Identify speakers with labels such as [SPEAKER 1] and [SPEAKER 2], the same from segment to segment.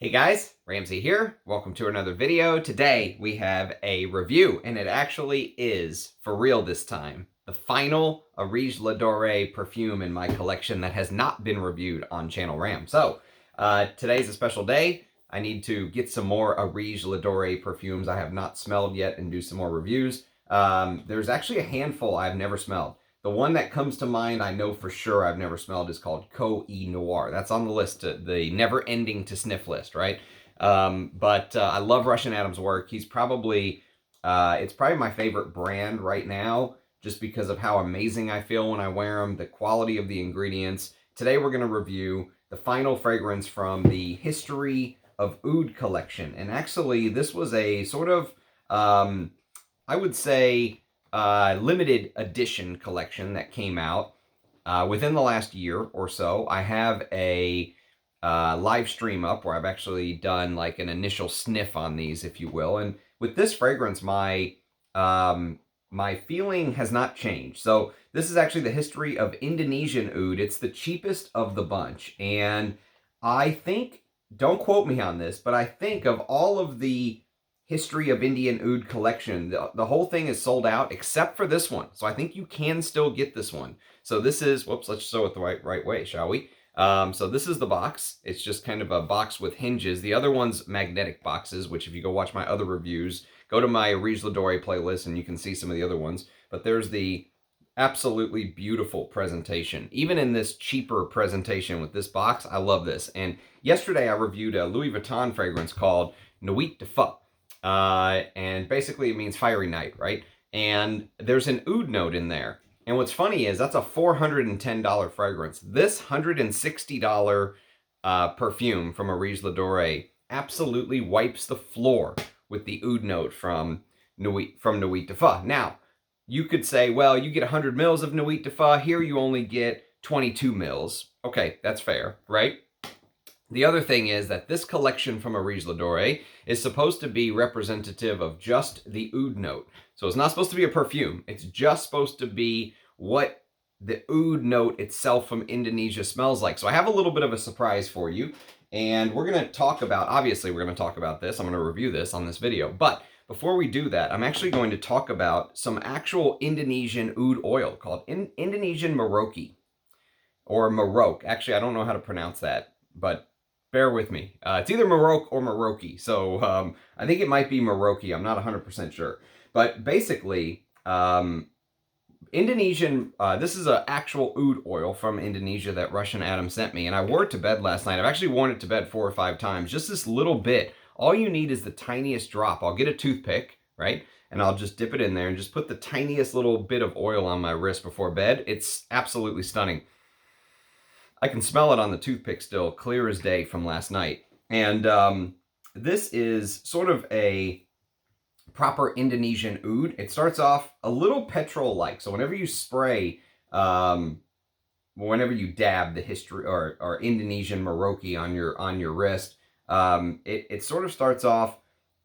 [SPEAKER 1] Hey guys, Ramsey here. Welcome to another video. Today we have a review, and it actually is, for real this time, the final Areej Dore perfume in my collection that has not been reviewed on Channel Ram. So, today's a special day. I need to get some more Areej Dore perfumes I have not smelled yet and do some more reviews. There's actually a handful I've never smelled. The one that comes to mind I know for sure I've never smelled is called Couche Noir. That's on the list, the never-ending to sniff list, right? But I love Russian Adam's work. He's probably, it's probably my favorite brand right now, just because of how amazing I feel when I wear them, the quality of the ingredients. Today we're going to review the final fragrance from the History of Oud collection. And actually, this was a sort of, I would say, limited edition collection that came out within the last year or so. I have a live stream up where I've actually done like an initial sniff on these, if you will. And with this fragrance, my feeling has not changed. So this is actually the History of Indonesian Oud. It's the cheapest of the bunch. And I think, don't quote me on this, but I think of all of the History of Indian Oud collection, the whole thing is sold out except for this one. So I think you can still get this one. So this is, whoops, let's sew it the right way, shall we? So this is the box. It's just kind of a box with hinges. The other one's magnetic boxes, which if you go watch my other reviews, go to my Areej Dore playlist and you can see some of the other ones. But there's the absolutely beautiful presentation. Even in this cheaper presentation with this box, I love this. And yesterday I reviewed a Louis Vuitton fragrance called Nuit de Feu. And basically it means fiery night, right? And there's an oud note in there. And what's funny is that's a $410 fragrance. This $160 perfume from Areej Dore absolutely wipes the floor with the oud note from Nuit de Feu. Now, you could say, well, you get 100 mils of Nuit de Feu. Here you only get 22 mils. Okay, that's fair, right? The other thing is that this collection from Areej Dore is supposed to be representative of just the oud note. So it's not supposed to be a perfume. It's just supposed to be what the oud note itself from Indonesia smells like. So I have a little bit of a surprise for you. And we're going to talk about, obviously we're going to talk about this. I'm going to review this on this video. But before we do that, I'm actually going to talk about some actual Indonesian oud oil called Indonesian moroi. Or moroi. Actually, I don't know how to pronounce that, but bear with me. It's either moroi or moroi. So I think it might be moroi. I'm not 100% sure. But basically, Indonesian, this is an actual oud oil from Indonesia that Russian Adam sent me. And I wore it to bed last night. I've actually worn it to bed 4 or 5 times. Just this little bit. All you need is the tiniest drop. I'll get a toothpick, right? And I'll just dip it in there and just put the tiniest little bit of oil on my wrist before bed. It's absolutely stunning. I can smell it on the toothpick still, clear as day from last night. And this is sort of a proper Indonesian oud. It starts off a little petrol-like. So whenever you spray, whenever you dab the history or Indonesian moroi on your wrist, it sort of starts off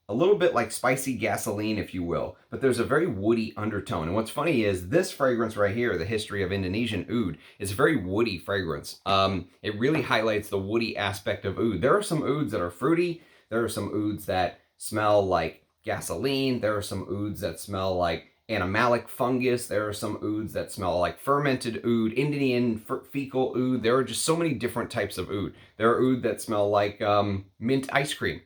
[SPEAKER 1] a little bit like spicy gasoline, if you will, but there's a very woody undertone. And what's funny is this fragrance right here, the History of Indonesian Oud, is a very woody fragrance. It really highlights the woody aspect of oud. There are some ouds that are fruity. There are some ouds that smell like gasoline. There are some ouds that smell like animalic fungus. There are some ouds that smell like fermented oud, Indian fecal oud. There are just so many different types of oud. There are oud that smell like mint ice cream.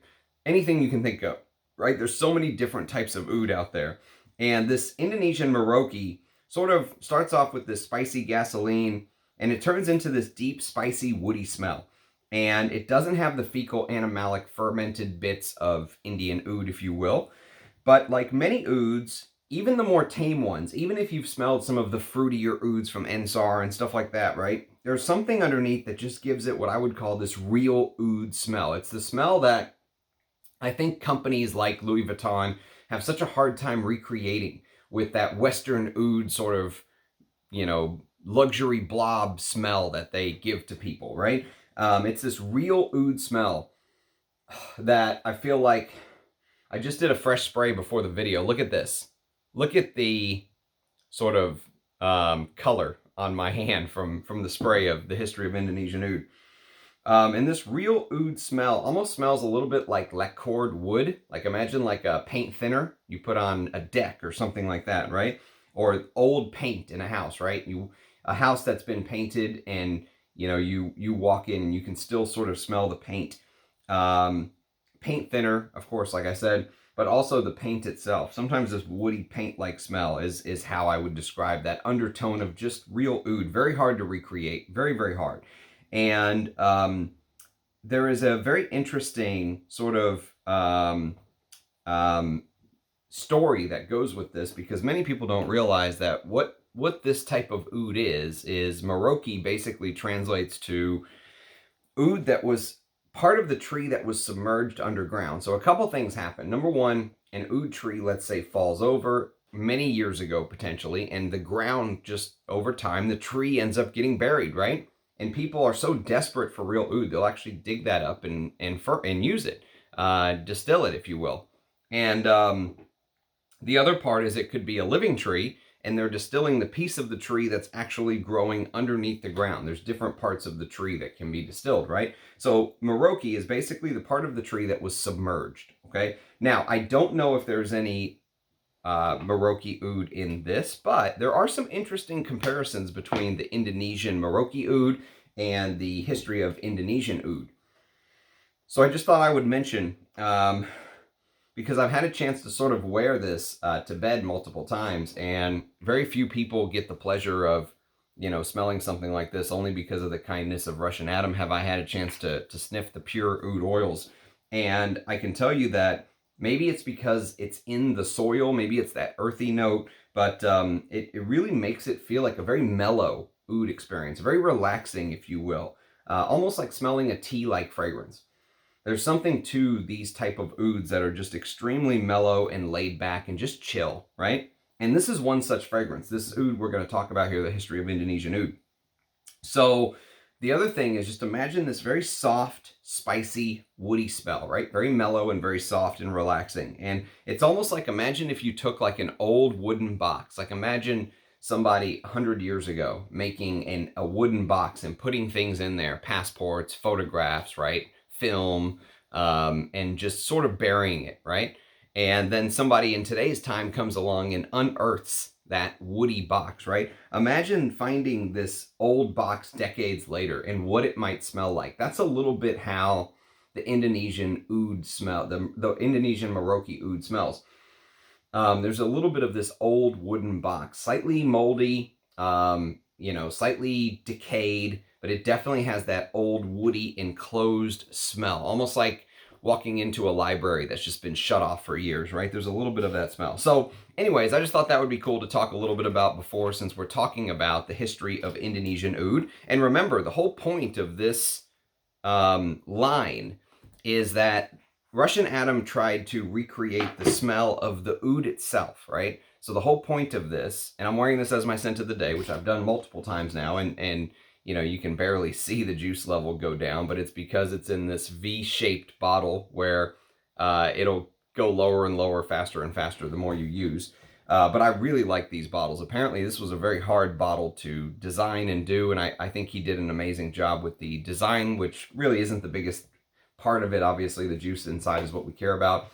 [SPEAKER 1] Anything you can think of. Right? There's so many different types of oud out there. And this Indonesian moroi sort of starts off with this spicy gasoline, and it turns into this deep, spicy, woody smell. And it doesn't have the fecal, animalic, fermented bits of Indian oud, if you will. But like many ouds, even the more tame ones, even if you've smelled some of the fruitier ouds from Ensar and stuff like that, right? There's something underneath that just gives it what I would call this real oud smell. It's the smell that I think companies like Louis Vuitton have such a hard time recreating with that Western oud sort of, luxury blob smell that they give to people, right? It's this real oud smell that I feel like I just did a fresh spray before the video. Look at this. Look at the sort of color on my hand from the spray of the History of Indonesian Oud. And this real oud smell almost smells a little bit like lacquered wood. Like imagine like a paint thinner you put on a deck or something like that, right? Or old paint in a house, right? A house that's been painted, and you walk in and you can still sort of smell the paint. Paint thinner, of course, like I said, but also the paint itself. Sometimes this woody paint-like smell is how I would describe that undertone of just real oud. Very hard to recreate, very, very hard. And there is a very interesting sort of story that goes with this, because many people don't realize that what this type of oud is moroi basically translates to oud that was part of the tree that was submerged underground. So a couple things happen. Number one, an oud tree, let's say, falls over many years ago potentially, and the ground just over time, the tree ends up getting buried, right? And people are so desperate for real oud, they'll actually dig that up and use it, distill it, if you will. And the other part is it could be a living tree, and they're distilling the piece of the tree that's actually growing underneath the ground. There's different parts of the tree that can be distilled, right? So moroi is basically the part of the tree that was submerged, okay? Now, I don't know if there's any moroi oud in this, but there are some interesting comparisons between the Indonesian moroi oud and the history of Indonesian oud. So I just thought I would mention, because I've had a chance to sort of wear this to bed multiple times, and very few people get the pleasure of, smelling something like this. Only because of the kindness of Russian Adam have I had a chance to sniff the pure oud oils. And I can tell you that maybe it's because it's in the soil, maybe it's that earthy note, but it really makes it feel like a very mellow oud experience, very relaxing, if you will, almost like smelling a tea-like fragrance. There's something to these type of ouds that are just extremely mellow and laid back and just chill, right? And this is one such fragrance. This oud we're going to talk about here, the history of Indonesian oud. So the other thing is, just imagine this very soft, spicy, woody smell, right? Very mellow and very soft and relaxing. And it's almost like, imagine if you took like an old wooden box. Like imagine somebody 100 years ago making a wooden box and putting things in there, passports, photographs, right? Film, and just sort of burying it, right? And then somebody in today's time comes along and unearths that woody box, right? Imagine finding this old box decades later and what it might smell like. That's a little bit how the Indonesian oud smell, the Indonesian moroi oud smells. There's a little bit of this old wooden box, slightly moldy, slightly decayed, but it definitely has that old woody enclosed smell, almost like walking into a library that's just been shut off for years, right? There's a little bit of that smell. So anyways, I just thought that would be cool to talk a little bit about before, since we're talking about the history of Indonesian oud. And remember, the whole point of this line is that Russian Adam tried to recreate the smell of the oud itself, right? So the whole point of this, and I'm wearing this as my scent of the day, which I've done multiple times now, and you can barely see the juice level go down, but it's because it's in this V-shaped bottle where it'll go lower and lower, faster and faster the more you use. But I really like these bottles. Apparently this was a very hard bottle to design and do, and I think he did an amazing job with the design, which really isn't the biggest part of it. Obviously the juice inside is what we care about.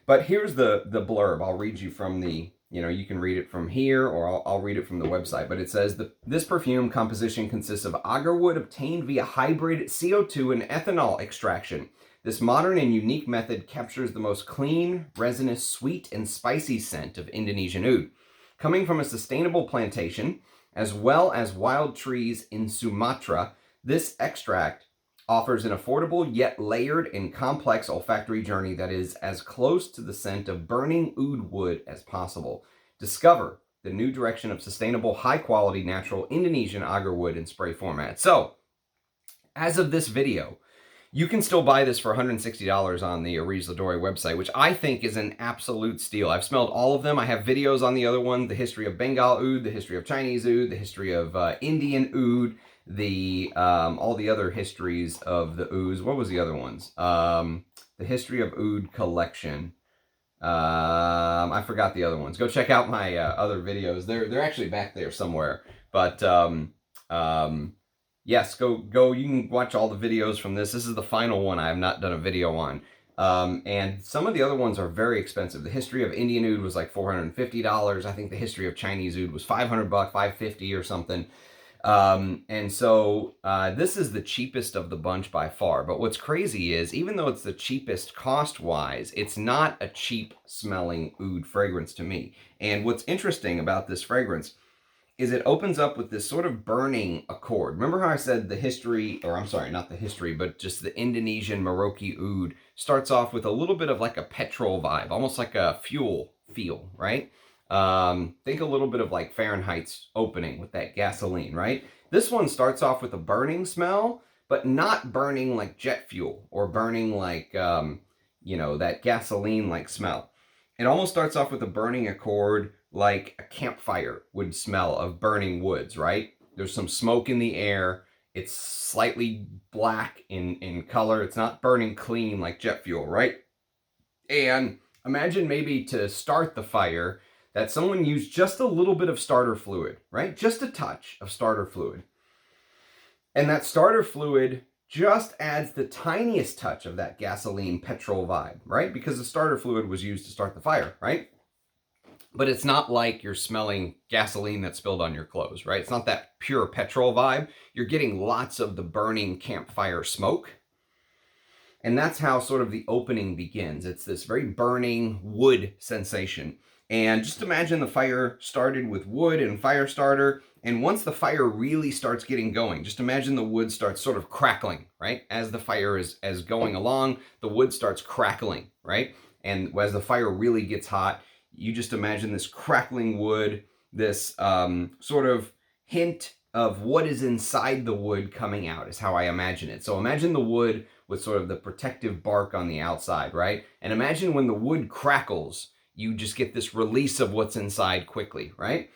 [SPEAKER 1] But here's the blurb. I'll read you from the, you can read it from here, or I'll read it from the website. But it says, this perfume composition consists of agarwood obtained via hybrid CO2 and ethanol extraction. This modern and unique method captures the most clean, resinous, sweet, and spicy scent of Indonesian oud. Coming from a sustainable plantation, as well as wild trees in Sumatra, this extract offers an affordable yet layered and complex olfactory journey that is as close to the scent of burning oud wood as possible. Discover the new direction of sustainable, high-quality, natural Indonesian agarwood in spray format. So, as of this video, you can still buy this for $160 on the Areej Dore website, which I think is an absolute steal. I've smelled all of them. I have videos on the other one, the history of Bengal oud, the history of Chinese oud, the history of Indian oud, all the other histories of the ouds. What was the other ones? The history of oud collection. I forgot the other ones. Go check out my other videos. They're actually back there somewhere. But Yes, go. You can watch all the videos from this. This is the final one I have not done a video on. And some of the other ones are very expensive. The history of Indian Oud was like $450. I think the history of Chinese Oud was 500 bucks, 550 or something. And so this is the cheapest of the bunch by far. But what's crazy is, even though it's the cheapest cost-wise, it's not a cheap smelling oud fragrance to me. And what's interesting about this fragrance is it opens up with this sort of burning accord. Remember how I said the history, or I'm sorry, not the history, but just the Indonesian moroi oud starts off with a little bit of like a petrol vibe, almost like a fuel feel, right? Think a little bit of like Fahrenheit's opening with that gasoline, right? This one starts off with a burning smell, but not burning like jet fuel or burning like, that gasoline-like smell. It almost starts off with a burning accord like a campfire would smell of burning woods, right? There's some smoke in the air. It's slightly black in color. It's not burning clean like jet fuel, right? And imagine maybe to start the fire that someone used just a little bit of starter fluid, right? Just a touch of starter fluid. And that starter fluid just adds the tiniest touch of that gasoline petrol vibe, right? Because the starter fluid was used to start the fire, right? But it's not like you're smelling gasoline that spilled on your clothes, right? It's not that pure petrol vibe. You're getting lots of the burning campfire smoke. And that's how sort of the opening begins. It's this very burning wood sensation. And just imagine the fire started with wood and fire starter. And once the fire really starts getting going, just imagine the wood starts sort of crackling, right? As the fire is going along, the wood starts crackling, right? And as the fire really gets hot, you just imagine this crackling wood, this sort of hint of what is inside the wood coming out is how I imagine it. So imagine the wood with sort of the protective bark on the outside, right? And imagine when the wood crackles, you just get this release of what's inside quickly, right?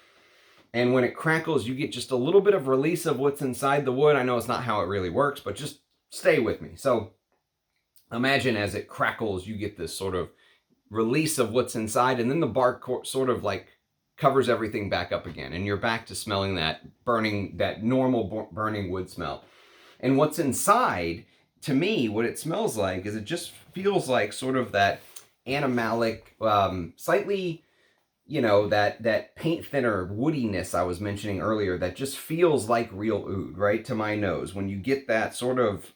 [SPEAKER 1] And when it crackles, you get just a little bit of release of what's inside the wood. I know it's not how it really works, but just stay with me. So imagine as it crackles, you get this sort of release of what's inside, and then the bark sort of like covers everything back up again, and you're back to smelling that burning, that normal burning wood smell. And what's inside, to me, what it smells like is it just feels like sort of that animalic, slightly, that paint thinner woodiness I was mentioning earlier, that just feels like real oud, right, to my nose, when you get that sort of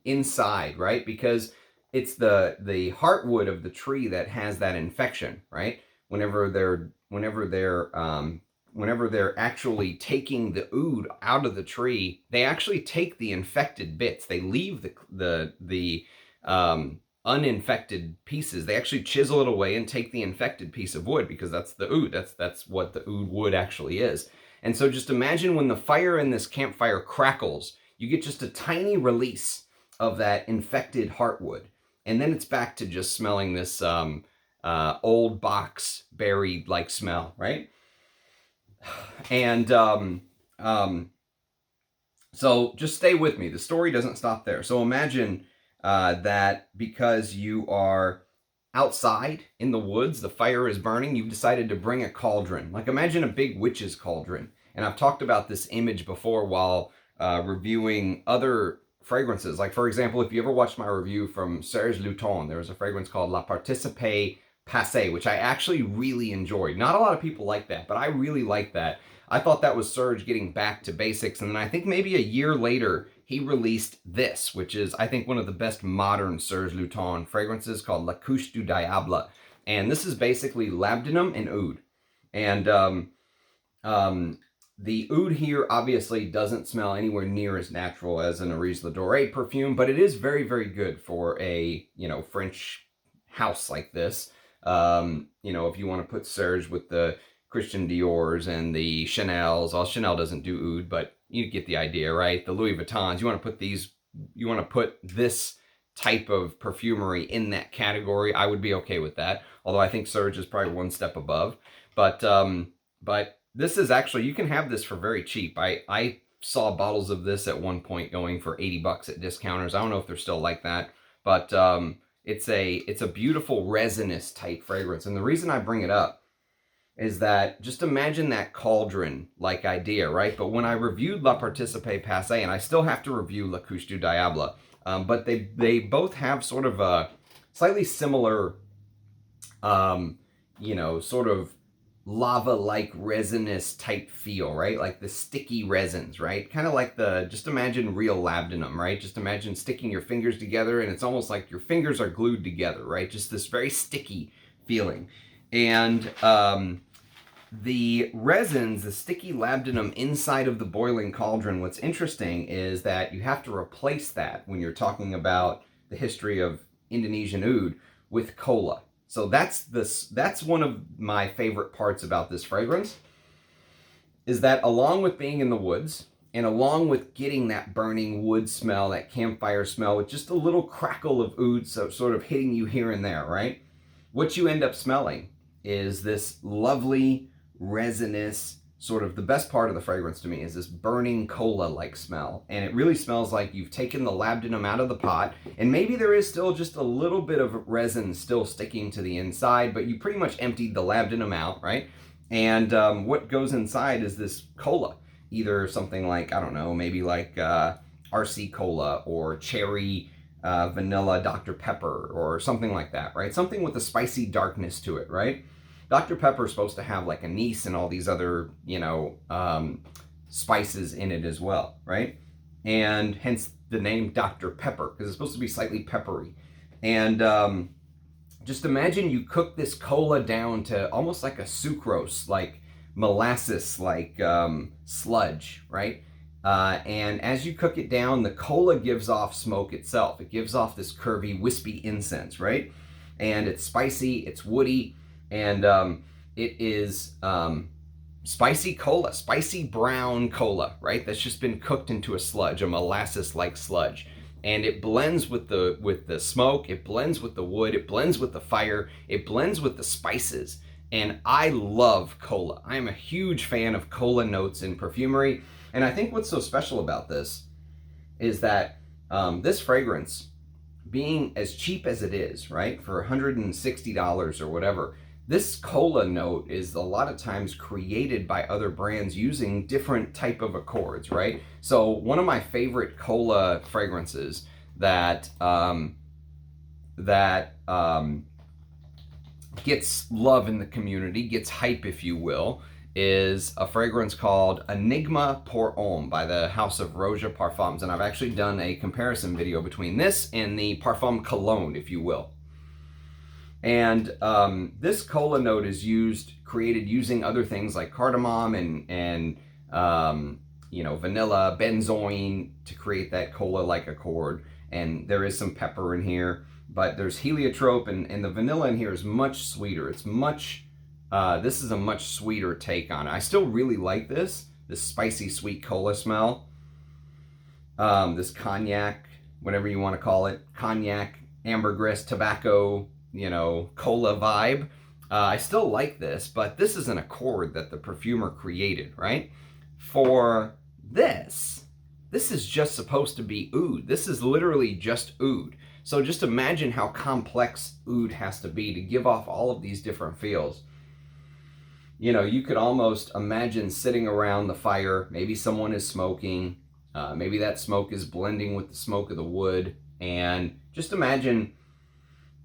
[SPEAKER 1] inside, right? Because it's the heartwood of the tree that has that infection, right? Whenever they're actually taking the oud out of the tree, they actually take the infected bits. They leave the uninfected pieces. They actually chisel it away and take the infected piece of wood, because that's the oud. That's what the oud wood actually is. And so just imagine when the fire in this campfire crackles, you get just a tiny release of that infected heartwood. And then it's back to just smelling this old box berry-like smell, right? And so just stay with me. The story doesn't stop there. So imagine that because you are outside in the woods, the fire is burning, you've decided to bring a cauldron. Like imagine a big witch's cauldron. And I've talked about this image before while reviewing other fragrances. Like for example, if you ever watched my review from Serge Lutens, there was a fragrance called La Participe Passé, which I actually really enjoyed. Not a lot of people like that, but I really like that. I thought that was Serge getting back to basics. And then I think maybe a year later, he released this, which is, I think, one of the best modern Serge Lutens fragrances, called La Couche du Diable. And this is basically labdanum and oud. And the oud here obviously doesn't smell anywhere near as natural as an Areej Dore perfume, but it is very, very good for a, French house like this. If you want to put Serge with the Christian Dior's and the Chanel's. Well, Chanel doesn't do oud, but you get the idea, right? The Louis Vuittons, you want to put this type of perfumery in that category. I would be okay with that. Although I think Serge is probably one step above. But this is actually, you can have this for very cheap. I saw bottles of this at one point going for 80 bucks at discounters. I don't know if they're still like that, but it's a beautiful resinous type fragrance. And the reason I bring it up is that just imagine that cauldron-like idea, right? But when I reviewed La Participe Passé, and I still have to review La Couche du Diable, but they both have sort of a slightly similar, you know, sort of lava-like resinous type feel, right? Like the sticky resins, right? Kind of like just imagine real labdanum, right? Just imagine sticking your fingers together and it's almost like your fingers are glued together, right? Just this very sticky feeling. And the resins, the sticky labdanum inside of the boiling cauldron, what's interesting is that you have to replace that when you're talking about the history of Indonesian Oud with cola. So that's one of my favorite parts about this fragrance, is that along with being in the woods and along with getting that burning wood smell, that campfire smell with just a little crackle of oud, so sort of hitting you here and there, right? What you end up smelling is this lovely resinous, sort of the best part of the fragrance to me is this burning cola-like smell. And it really smells like you've taken the labdanum out of the pot, and maybe there is still just a little bit of resin still sticking to the inside, but you pretty much emptied the labdanum out, right? And what goes inside is this cola, either something like, I don't know, maybe like RC Cola or cherry vanilla Dr. Pepper or something like that, right? Something with a spicy darkness to it, right? Dr. Pepper is supposed to have like anise and all these other, you know, spices in it as well, right? And hence the name Dr. Pepper, because it's supposed to be slightly peppery. And just imagine you cook this cola down to almost like a sucrose, like molasses, like sludge, right? And as you cook it down, the cola gives off smoke itself. It gives off this curvy, wispy incense, right? And it's spicy, it's woody, and it is spicy cola, spicy brown cola, right? That's just been cooked into a sludge, a molasses-like sludge. And it blends with the smoke, it blends with the wood, it blends with the fire, it blends with the spices. And I love cola. I am a huge fan of cola notes in perfumery. And I think what's so special about this is that this fragrance, being as cheap as it is, right, for $160 or whatever, this cola note is a lot of times created by other brands using different type of accords, right? So one of my favorite cola fragrances that gets love in the community, gets hype, if you will, is a fragrance called Enigma pour Homme by the house of Roja Parfums. And I've actually done a comparison video between this and the Parfum Cologne, if you will. And this cola note is created using other things like cardamom and you know, vanilla, benzoin to create that cola-like accord. And there is some pepper in here, but there's heliotrope, and the vanilla in here is much sweeter. It's much, this is a much sweeter take on it. I still really like this spicy sweet cola smell. This cognac, whatever you want to call it, cognac, ambergris, tobacco, you know, cola vibe. I still like this, but this is an accord that the perfumer created, right? For this is just supposed to be oud. This is literally just oud. So just imagine how complex oud has to be to give off all of these different feels. You know, you could almost imagine sitting around the fire. Maybe someone is smoking. Maybe that smoke is blending with the smoke of the wood. And just imagine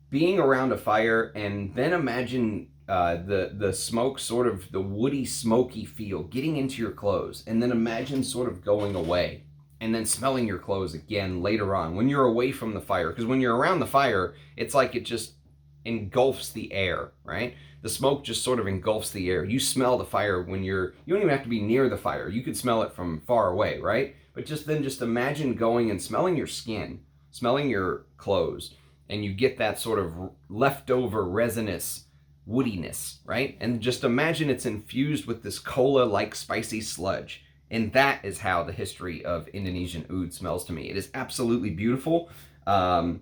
[SPEAKER 1] being around a fire, and then imagine the smoke, sort of the woody, smoky feel getting into your clothes, and then imagine sort of going away, and then smelling your clothes again later on when you're away from the fire. Because when you're around the fire, it's like it just engulfs the air, right? The smoke just sort of engulfs the air. You smell the fire when you don't even have to be near the fire. You could smell it from far away, right? But just imagine going and smelling your skin, smelling your clothes, and you get that sort of leftover resinous woodiness, right? And just imagine it's infused with this cola-like spicy sludge. And that is how the history of Indonesian Oud smells to me. It is absolutely beautiful. And,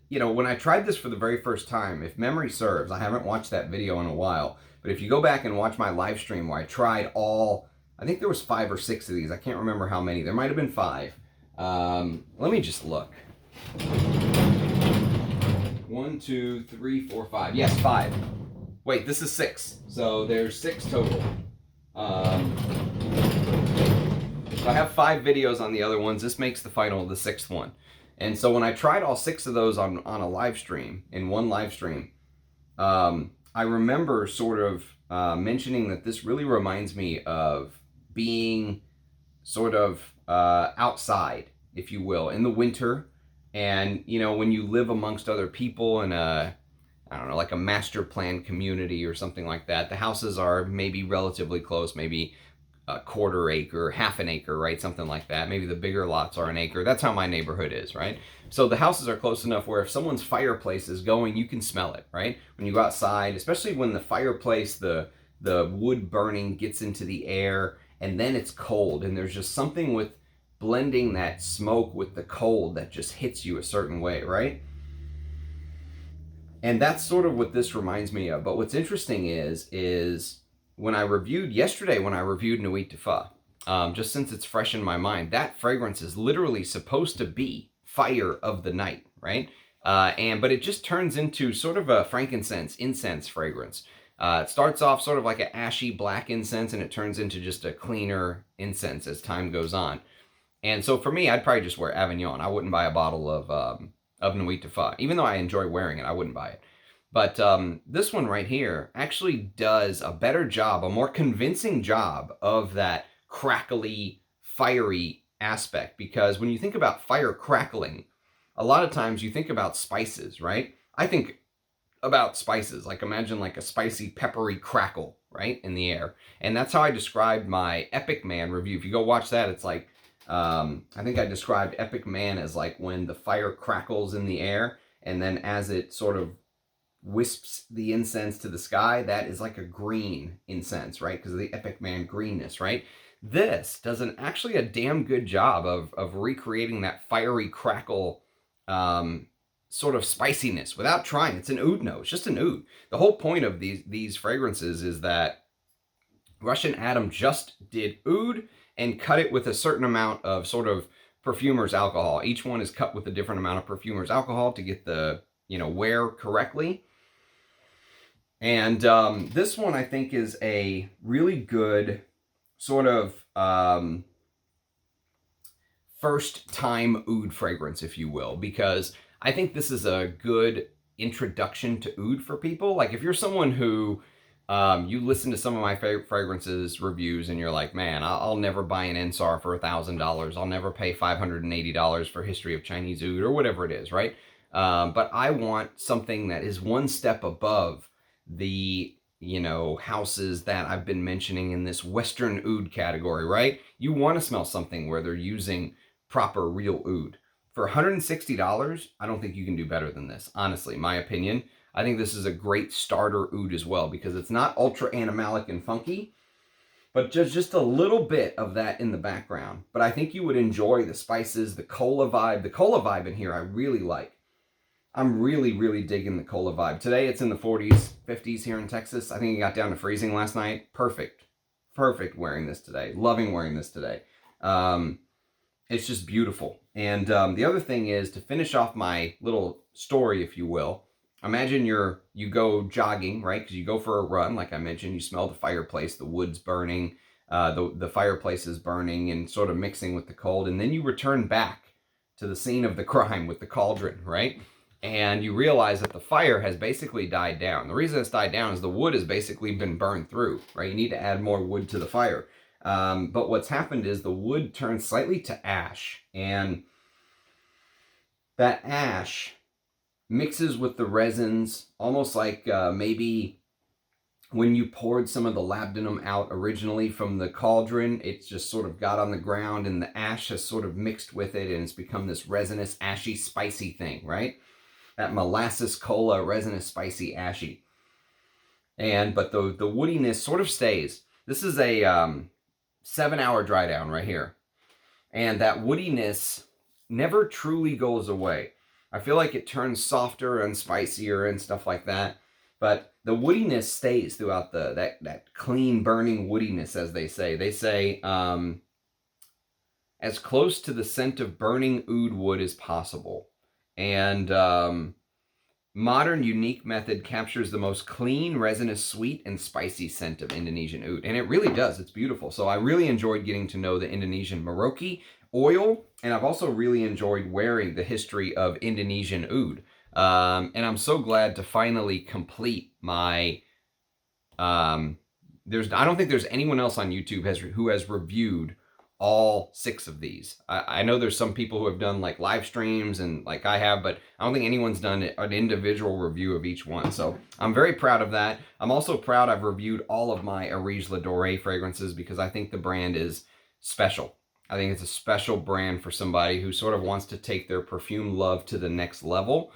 [SPEAKER 1] you know, when I tried this for the very first time, if memory serves, I haven't watched that video in a while, but if you go back and watch my live stream where I tried I think there was 5 or 6 of these. I can't remember how many. There might have been 5. Let me just look. 1, 2, 3, 4, 5. Yes, 5. Wait, this is 6. So there's 6 total. So I have 5 videos on the other ones. This makes the final, the 6th one. And so when I tried all 6 of those on a live stream, in one live stream, I remember sort of mentioning that this really reminds me of being sort of outside, if you will, in the winter. And, you know, when you live amongst other people in a, I don't know, like a master plan community or something like that, the houses are maybe relatively close, maybe a quarter acre, half an acre, right? Something like that. Maybe the bigger lots are an acre. That's how my neighborhood is, right? So the houses are close enough where if someone's fireplace is going, you can smell it, right? When you go outside, especially when the fireplace, the wood burning gets into the air, and then it's cold, and there's just something with blending that smoke with the cold that just hits you a certain way, right? And that's sort of what this reminds me of. But what's interesting is when I reviewed yesterday, when I reviewed Nuit de Fa, just since it's fresh in my mind, that fragrance is literally supposed to be fire of the night, right? But it just turns into sort of a frankincense, incense fragrance. It starts off sort of like an ashy black incense, and it turns into just a cleaner incense as time goes on. And so for me, I'd probably just wear Avignon. I wouldn't buy a bottle of Nuit de Fa. Even though I enjoy wearing it, I wouldn't buy it. But this one right here actually does a better job, a more convincing job of that crackly, fiery aspect. Because when you think about fire crackling, a lot of times you think about spices, right? I think about spices, like imagine like a spicy, peppery crackle, right, in the air. And that's how I described my Epic Man review. If you go watch that, it's like, I think I described Epic Man as like when the fire crackles in the air, and then as it sort of wisps the incense to the sky, that is like a green incense, right? Because of the Epic Man greenness, right? This does actually a damn good job of recreating that fiery crackle sort of spiciness without trying. It's an oud note. It's just an oud. The whole point of these fragrances is that Russian Adam just did oud and cut it with a certain amount of sort of perfumer's alcohol. Each one is cut with a different amount of perfumer's alcohol to get the, you know, wear correctly. And this one I think is a really good sort of first time oud fragrance, if you will, because I think this is a good introduction to oud for people. Like if you're someone who you listen to some of my fragrances reviews and you're like, man, I'll never buy an NSAR for $1,000. I'll never pay $580 for History of Chinese Oud or whatever it is, right? But I want something that is one step above the, you know, houses that I've been mentioning in this Western oud category, right? You want to smell something where they're using proper real oud. For $160, I don't think you can do better than this, honestly, my opinion. I think this is a great starter oud as well because it's not ultra animalic and funky, but just a little bit of that in the background. But I think you would enjoy the spices, the cola vibe. The cola vibe in here I really like. I'm really, really digging the cola vibe. Today it's in the 40s, 50s here in Texas. I think it got down to freezing last night. Perfect. Perfect wearing this today. Loving wearing this today. It's just beautiful. And the other thing is, to finish off my little story, if you will, imagine you go jogging, right? Because you go for a run, like I mentioned, you smell the fireplace, the wood's burning, the fireplace is burning and sort of mixing with the cold, and then you return back to the scene of the crime with the cauldron, right? And you realize that the fire has basically died down. The reason it's died down is the wood has basically been burned through, right? You need to add more wood to the fire. But what's happened is the wood turns slightly to ash, and that ash mixes with the resins, almost like maybe when you poured some of the labdanum out originally from the cauldron, it's just sort of got on the ground and the ash has sort of mixed with it and it's become this resinous, ashy, spicy thing, right? That molasses cola, resinous, spicy, ashy. But the woodiness sort of stays. This is a 7-hour dry down right here. And that woodiness never truly goes away. I feel like it turns softer and spicier and stuff like that. But the woodiness stays throughout that clean burning woodiness, as they say. They say as close to the scent of burning oud wood as possible. And modern, unique method captures the most clean, resinous, sweet, and spicy scent of Indonesian Oud. And it really does. It's beautiful. So I really enjoyed getting to know the Indonesian moroi oil, and I've also really enjoyed wearing the history of Indonesian Oud. And I'm so glad to finally complete my... I don't think there's anyone else on YouTube who has reviewed all 6 of these. I know there's some people who have done like live streams and like I have, but I don't think anyone's done an individual review of each one. So I'm very proud of that. I'm also proud I've reviewed all of my Areej Dore fragrances because I think the brand is special. I think it's a special brand for somebody who sort of wants to take their perfume love to the next level.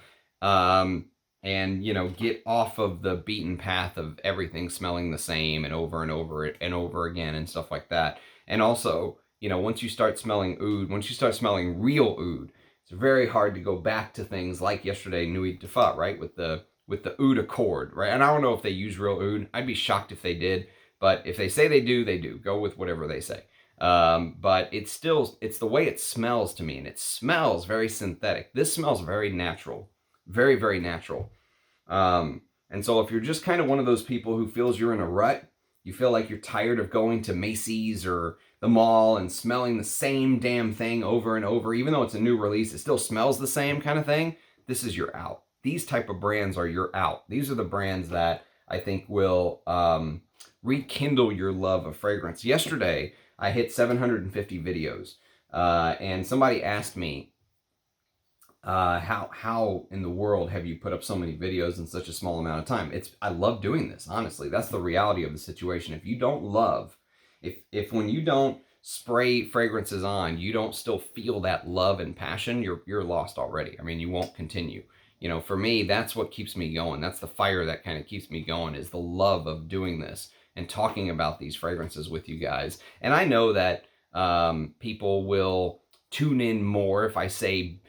[SPEAKER 1] And, you know, get off of the beaten path of everything smelling the same and over and over again and stuff like that. And also, you know, once you start smelling oud, once you start smelling real oud, it's very hard to go back to things like yesterday, Nuit de Fa, right? With the Oud Accord, right? And I don't know if they use real oud. I'd be shocked if they did. But if they say they do, they do. Go with whatever they say. But it's the way it smells to me. And it smells very synthetic. This smells very natural. Very, very natural. And so if you're just kind of one of those people who feels you're in a rut, you feel like you're tired of going to Macy's or the mall and smelling the same damn thing over and over, even though it's a new release, it still smells the same kind of thing, this is your out. These type of brands are your out. These are the brands that I think will rekindle your love of fragrance. Yesterday, I hit 750 videos, and somebody asked me, how in the world have you put up so many videos in such a small amount of time? I love doing this, honestly. That's the reality of the situation. If you don't love, if when you don't spray fragrances on, you don't still feel that love and passion, you're lost already. I mean, you won't continue. You know, for me, that's what keeps me going. That's the fire that kind of keeps me going, is the love of doing this and talking about these fragrances with you guys. And I know that people will tune in more if I say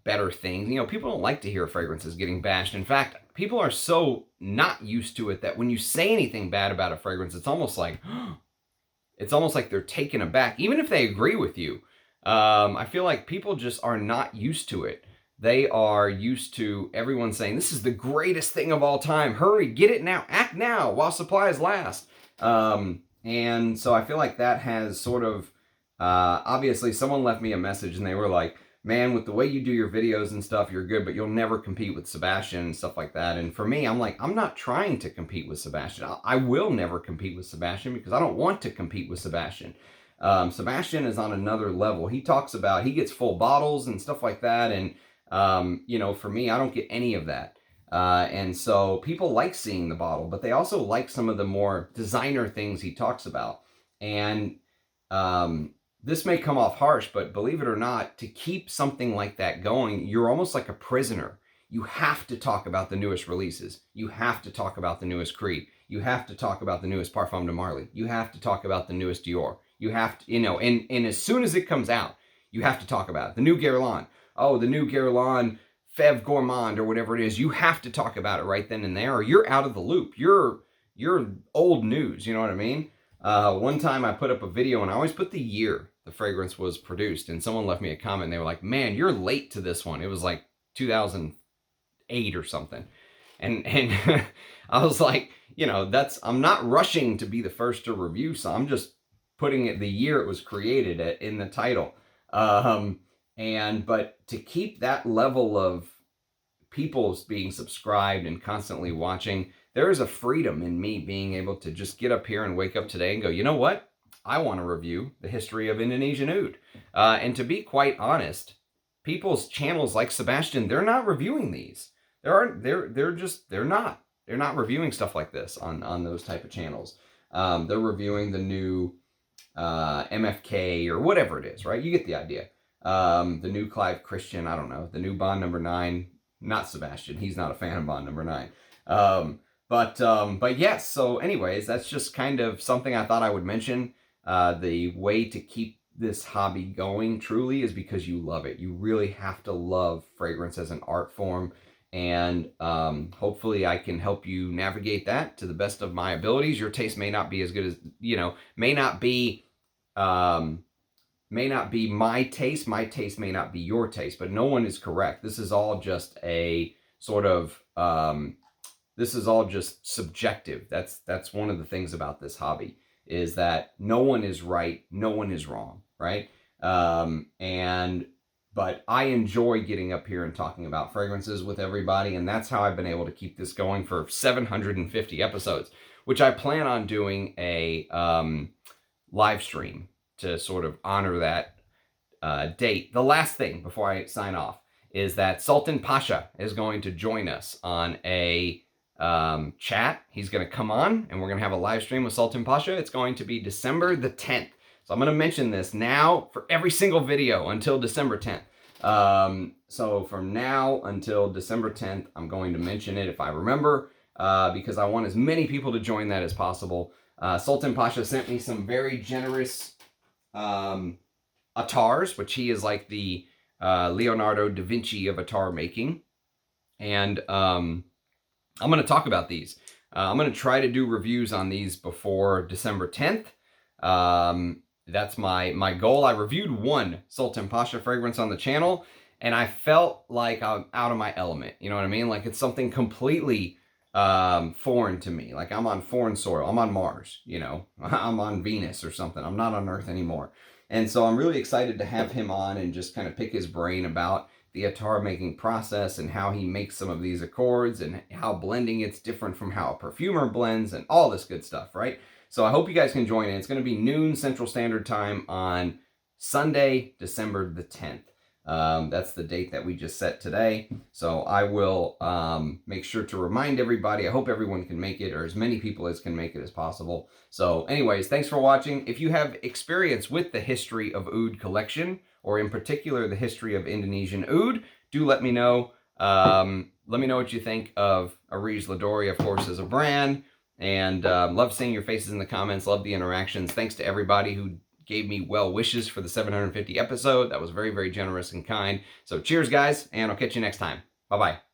[SPEAKER 1] better things. You know, people don't like to hear fragrances getting bashed. In fact, people are so not used to it that when you say anything bad about a fragrance, it's almost like they're taken aback, even if they agree with you. I feel like people just are not used to it. They are used to everyone saying, this is the greatest thing of all time. Hurry, get it now, act now while supplies last. And so I feel like that has sort of, obviously someone left me a message and they were like, man, with the way you do your videos and stuff, you're good, but you'll never compete with Sebastian and stuff like that. And for me, I'm like, I'm not trying to compete with Sebastian. I will never compete with Sebastian because I don't want to compete with Sebastian. Sebastian is on another level. He talks about, he gets full bottles and stuff like that. And, you know, for me, I don't get any of that. And so people like seeing the bottle, but they also like some of the more designer things he talks about. And, this may come off harsh, but believe it or not, to keep something like that going, you're almost like a prisoner. You have to talk about the newest releases. You have to talk about the newest Creed. You have to talk about the newest Parfum de Marly. You have to talk about the newest Dore. You have to, you know, and as soon as it comes out, you have to talk about it. The new Guerlain. Oh, the new Guerlain Fève Gourmand or whatever it is. You have to talk about it right then and there, or you're out of the loop. You're old news, you know what I mean? One time I put up a video and I always put the year the fragrance was produced, and someone left me a comment and they were like, man, you're late to this one. It was like 2008 or something. And I was like, you know, I'm not rushing to be the first to review, so I'm just putting it the year it was created in the title. But to keep that level of people being subscribed and constantly watching, there is a freedom in me being able to just get up here and wake up today and go, you know what? I want to review the history of Indonesian Oud. And to be quite honest, people's channels like Sebastian, they're not reviewing these. They're not reviewing stuff like this on those type of channels. They're reviewing the new MFK or whatever it is, right? You get the idea. The new Clive Christian, I don't know, the new Bond number 9, not Sebastian. He's not a fan of Bond number 9. But yes, so anyways, that's just kind of something I thought I would mention. The way to keep this hobby going truly is because you love it. You really have to love fragrance as an art form. And hopefully I can help you navigate that to the best of my abilities. Your taste may not be as good as, you know, may not be my taste. My taste may not be your taste, but no one is correct. This is all just a sort of, this is all just subjective. That's one of the things about this hobby, is that no one is right, no one is wrong, right? But I enjoy getting up here and talking about fragrances with everybody, and that's how I've been able to keep this going for 750 episodes, which I plan on doing a live stream to sort of honor that date. The last thing before I sign off is that Sultan Pasha is going to join us on a chat. He's going to come on and we're going to have a live stream with Sultan Pasha. It's going to be December the 10th. So I'm going to mention this now for every single video until December 10th. So from now until December 10th, I'm going to mention it if I remember, because I want as many people to join that as possible. Sultan Pasha sent me some very generous attars, which he is like the Leonardo da Vinci of attar making. And I'm going to talk about these. I'm going to try to do reviews on these before December 10th. That's my goal. I reviewed one Sultan Pasha fragrance on the channel, and I felt like I'm out of my element. You know what I mean? Like it's something completely foreign to me. Like I'm on foreign soil. I'm on Mars, you know. I'm on Venus or something. I'm not on Earth anymore. And so I'm really excited to have him on and just kind of pick his brain about the attar making process and how he makes some of these accords and how blending it's different from how a perfumer blends and all this good stuff, right? So I hope you guys can join in. It's going to be noon Central Standard Time on Sunday, December the 10th. That's the date that we just set today. So I will make sure to remind everybody. I hope everyone can make it, or as many people as can make it as possible. So anyways, thanks for watching. If you have experience with the history of Oud collection, or in particular the history of Indonesian Oud, do let me know. Let me know what you think of Areej Dore, of course, as a brand. And love seeing your faces in the comments. Love the interactions. Thanks to everybody who gave me well wishes for the 750 episode. That was very, very generous and kind. So cheers, guys, and I'll catch you next time. Bye-bye.